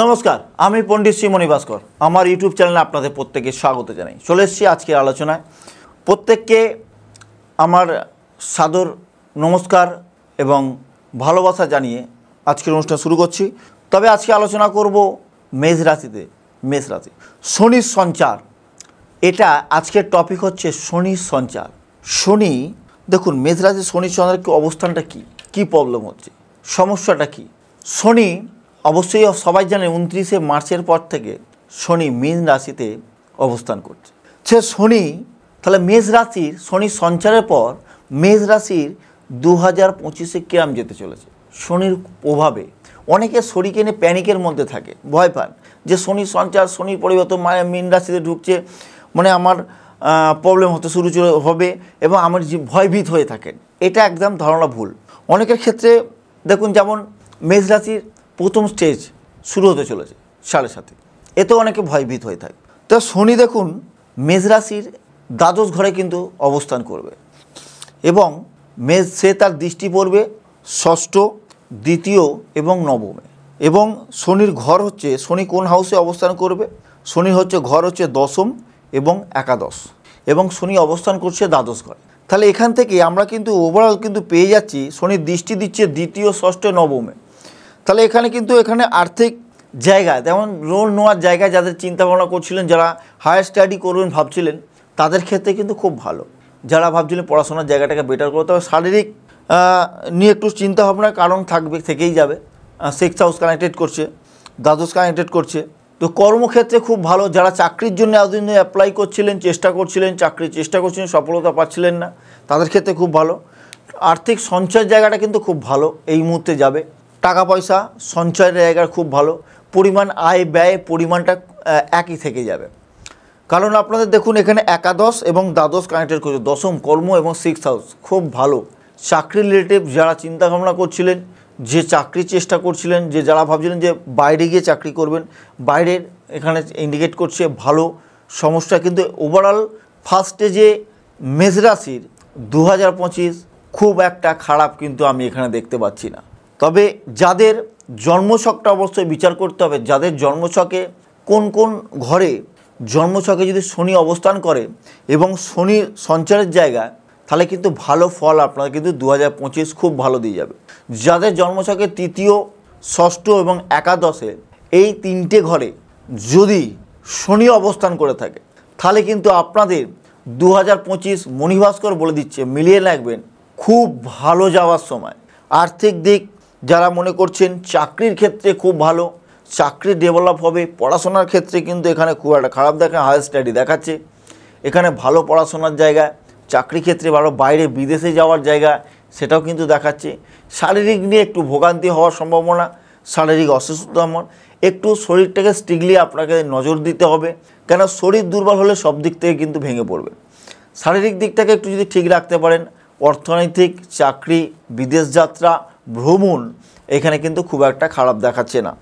নমস্কার, আমি পণ্ডিত শ্রীমণি ভাস্কর। আমার ইউটিউব চ্যানেলে আপনাদের প্রত্যেককে স্বাগত জানাই। চলে এসেছি আজকের আলোচনায়। প্রত্যেককে আমার সাদর নমস্কার এবং ভালোবাসা জানিয়ে আজকের অনুষ্ঠান শুরু করছি। তবে আজকে আলোচনা করব মেষ রাশিতে, মেষ রাশি শনির সঞ্চার। এটা আজকের টপিক হচ্ছে শনির সঞ্চার। শনি, দেখুন মেষ রাশি শনির সঞ্চারের অবস্থানটা কী প্রবলেম হচ্ছে, সমস্যাটা কী। শনি অবশ্যই সবাই জানে 29শে মার্চের পর থেকে শনি মীন রাশিতে অবস্থান করছে। সে শনি তাহলে মেষ রাশির শনি সঞ্চারের পর মেষ রাশির 2025-এ কিরম যেতে চলেছে শনির প্রভাবে। অনেকে শনিকে নিয়ে প্যানিকের মধ্যে থাকে, ভয় পান যে শনি সঞ্চার, শনির পরিবর্তন মানে মীন রাশিতে ঢুকছে, মানে আমার প্রবলেম হতে শুরু হবে এবং আমার ভয়ভীত হয়ে থাকেন। এটা একদম ধারণা ভুল। অনেকের ক্ষেত্রে দেখুন, যেমন মেষ রাশির প্রথম স্টেজ শুরু হতে চলেছে 7:30, এতেও অনেকে ভয়ভীত হয়ে থাকে। তো শনি দেখুন মেষ রাশির দ্বাদশ ঘরে কিন্তু অবস্থান করবে এবং সে তার দৃষ্টি পড়বে ষষ্ঠ, দ্বিতীয় এবং নবমে। এবং শনির ঘর হচ্ছে, শনি কোন হাউসে অবস্থান করবে, শনির ঘর হচ্ছে দশম এবং একাদশ, এবং শনি অবস্থান করছে দ্বাদশ ঘরে। তাহলে এখান থেকে আমরা কিন্তু ওভারঅল কিন্তু পেয়ে যাচ্ছি শনির দৃষ্টি দিচ্ছে দ্বিতীয়, ষষ্ঠ, নবমে। তাহলে এখানে আর্থিক জায়গা, যেমন লোন নেওয়ার জায়গায় যাদের চিন্তাভাবনা করছিলেন, যারা হায়ার স্টাডি করবেন ভাবছিলেন, তাদের ক্ষেত্রে কিন্তু খুব ভালো। যারা ভাবছিলেন পড়াশোনার জায়গাটাকে বেটার করতে হবে, শারীরিক নিয়ে একটু চিন্তাভাবনার কারণ থেকেই যাবে। 6th হাউস কানেক্টেড করছে, দ্বাদশ কানেক্টেড করছে। তো কর্মক্ষেত্রে খুব ভালো। যারা চাকরির জন্য এতদিন অ্যাপ্লাই করছিলেন, চাকরির চেষ্টা করছিলেন, সফলতা পাচ্ছিলেন না, তাদের ক্ষেত্রে খুব ভালো। আর্থিক সঞ্চয়ের জায়গাটা কিন্তু খুব ভালো এই মুহূর্তে যাবে। টাকা পয়সা সঞ্চয়ের জায়গা খুব ভালো। পরিমাণ আয় ব্যয় পরিমাণটা একই থেকে যাবে। কারণ আপনাদের দেখুন এখানে একাদশ এবং দ্বাদশ কানেক্টেড করছে, দশম কর্ম এবং 6th হাউস খুব ভালো। চাকরি রিলেটিভ যারা চিন্তাভাবনা করছিলেন, যে চাকরির চেষ্টা করছিলেন, যারা ভাবছিলেন যে বাইরে গিয়ে চাকরি করবেন, বাইরের এখানে ইন্ডিকেট করছে ভালো। সমস্যা কিন্তু ওভারঅল ফার্স্ট স্টেজে মেষ রাশির 2025 খুব একটা খারাপ কিন্তু আমি এখানে দেখতে পাচ্ছি না। তবে যাদের জন্মছকটা অবশ্যই বিচার করতে হবে, যাদের জন্মছকে কোন কোন ঘরে জন্মছকে যদি শনি অবস্থান করে এবং শনির সঞ্চারের জায়গায়, তাহলে কিন্তু ভালো ফল আপনারা কিন্তু 2025 খুব ভালো দিয়ে যাবে। যাদের জন্মছকে তৃতীয়, ষষ্ঠ এবং একাদশে এই তিনটে ঘরে যদি শনি অবস্থান করে থাকে, তাহলে কিন্তু আপনাদের 2025 মণিভাস্কর বলে দিচ্ছে, মিলিয়ে রাখবেন, খুব ভালো যাওয়ার সময়। আর্থিক দিক যারা মনে করছেন চাকরির ক্ষেত্রে খুব ভালো, চাকরি ডেভেলপ হবে। পড়াশোনার ক্ষেত্রে কিন্তু এখানে খুব একটা খারাপ দেখা, হায়ার স্টাডি দেখাচ্ছে। এখানে ভালো পড়াশোনার জায়গা, চাকরি ক্ষেত্রে ভালো, বাইরে বিদেশে যাওয়ার জায়গা সেটাও কিন্তু দেখাচ্ছে। শারীরিক নিয়ে একটু ভোগান্তি হওয়ার সম্ভাবনা, শারীরিক অসুস্থতা, একটু শরীরটাকে স্ট্রিক্টলি আপনাকে নজর দিতে হবে, কেন শরীর দুর্বল হলে সব দিক থেকে কিন্তু ভেঙে পড়বে। শারীরিক দিকটাকে একটু যদি ঠিক রাখতে পারেন, অর্থনৈতিক, চাকরি, বিদেশ যাত্রা, ভ্রমণ এখানে কিন্তু খুব একটা খারাপ দেখাচ্ছে না।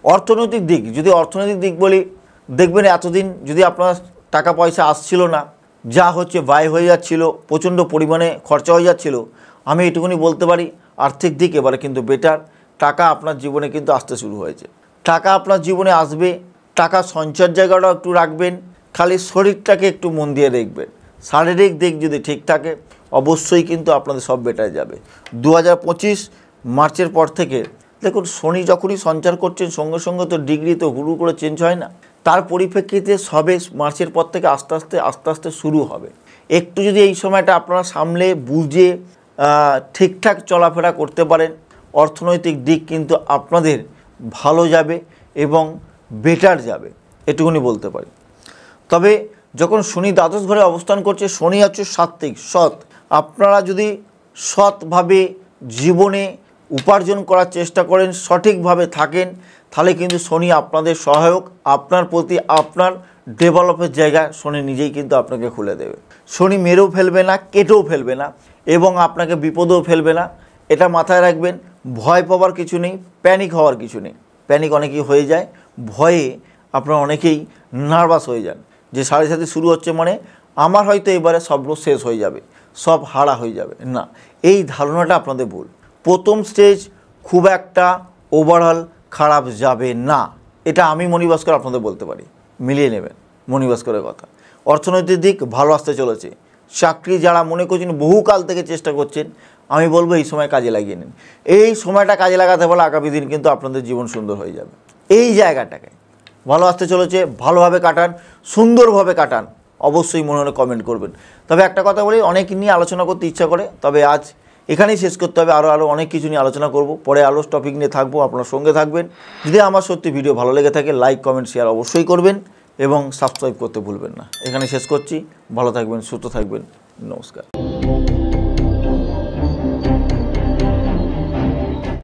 অর্থনৈতিক দিক বলি, দেখবেন এতদিন যদি আপনার টাকা পয়সা আসছিল না, যা হচ্ছে ব্যয় হয়ে যাচ্ছিল, প্রচণ্ড পরিমাণে খরচা হয়ে যাচ্ছিল, আমি এটুকুনি বলতে পারি আর্থিক দিক এবারে কিন্তু বেটার। টাকা আপনার জীবনে কিন্তু আসতে শুরু হয়েছে, টাকা আপনার জীবনে আসবে। টাকা সঞ্চয়ের জায়গাটাও একটু রাখবেন, খালি শরীরটাকে একটু মন দিয়ে দেখবেন। শারীরিক দিক যদি ঠিক থাকে অবশ্যই কিন্তু আপনাদের সব বেটার যাবে। 2025 মার্চের পর থেকে দেখুন শনি যখনই সঞ্চার করছেন, সঙ্গে সঙ্গে তো ডিগ্রি তো হুড়ু করে চেঞ্জ হয় না। তার পরিপ্রেক্ষিতে সবে মার্চের পর থেকে আস্তে আস্তে শুরু হবে। একটু যদি এই সময়টা আপনারা সামলে বুঝে ঠিকঠাক চলাফেরা করতে পারেন, অর্থনৈতিক দিক কিন্তু আপনাদের ভালো যাবে এবং বেটার যাবে, এটুকুনি বলতে পারি। তবে যখন শনি দ্বাদশ ঘরে অবস্থান করছে, শনি হচ্ছে সাত্ত্বিক, সৎ। আপনারা যদি সৎভাবে জীবনে উপার্জন করার চেষ্টা করেন, সঠিকভাবে থাকেন, তাহলে কিন্তু শনি আপনাদের সহায়ক। আপনার প্রতি আপনার ডেভেলপের জায়গা শনি নিজেই কিন্তু আপনাকে খুলে দেবে। শনি মেরেও ফেলবে না, কেটেও ফেলবে না এবং আপনাকে বিপদেও ফেলবে না, এটা মাথায় রাখবেন। ভয় পাওয়ার কিছু নেই, প্যানিক হওয়ার কিছু নেই। প্যানিক অনেকেই হয়ে যায়, ভয়ে আপনারা অনেকেই নার্ভাস হয়ে যান যে 7:30 শুরু হচ্ছে মানে আমার হয়তো এবারে সব শেষ হয়ে যাবে, সব হারা হয়ে যাবে। না, এই ধারণাটা আপনাদের ভুল। প্রথম স্টেজ খুব একটা ওভারঅল খারাপ যাবে না, এটা আমি মণি ভাস্কর আপনাদের বলতে পারি। মিলিয়ে নেবেন মণি ভাস্করের কথা। অর্থনৈতিক দিক ভালো আসতে চলেছে। চাকরি যারা মনে করছেন বহুকাল থেকে চেষ্টা করছেন, আমি বলবো এই সময় কাজে লাগিয়ে নিন। এই সময়টা কাজে লাগাতে পারলে আগামী দিন কিন্তু আপনাদের জীবন সুন্দর হয়ে যাবে। এই জায়গাটাকে ভালো আসতে চলেছে, ভালোভাবে কাটান, সুন্দরভাবে কাটান। অবশ্যই মনে মনে কমেন্ট করবেন। তবে একটা কথা বলি, অনেক নিয়ে আলোচনা করতে ইচ্ছা করে, তবে আজ এখানেই শেষ করতে হবে। আরও অনেক কিছু নিয়ে আলোচনা করব, পরে আরও টপিক নিয়ে থাকবো, আপনার সঙ্গে থাকবেন। যদি আমার সত্যি ভিডিও ভালো লেগে থাকে লাইক কমেন্ট শেয়ার অবশ্যই করবেন এবং সাবস্ক্রাইব করতে ভুলবেন না। এখানে শেষ করছি। ভালো থাকবেন, সুস্থ থাকবেন, নমস্কার।